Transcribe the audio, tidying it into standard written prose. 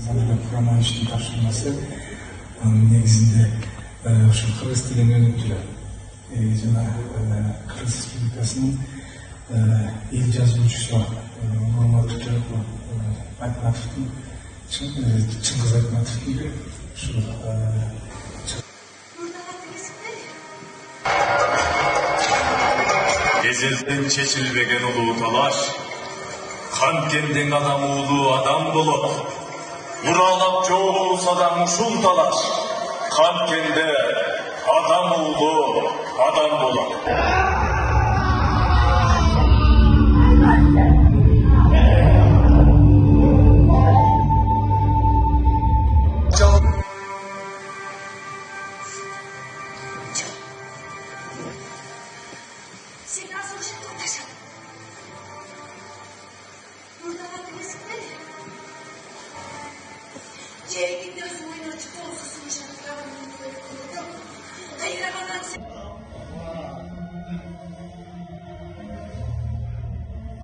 Anadolu Романовичтің тапсырмасы негізінде ошо кыргыз тилин өнүктүрүү. Жана Кыргыз Республикасынын эл жазуучусу Нурматовдун Айтматовдун Чыңгыз Айтматовдун ушу Ezelden çeşilbegen ulu talaş, Kantkendin adam ulu adam bolot. Uralap çoğu olsa da muşul talaş, Kantkende adam ulu adam bolot. Seni az önce taşıdım. Burada adresim ne? Ceylin gözümün açık olsa sonuçta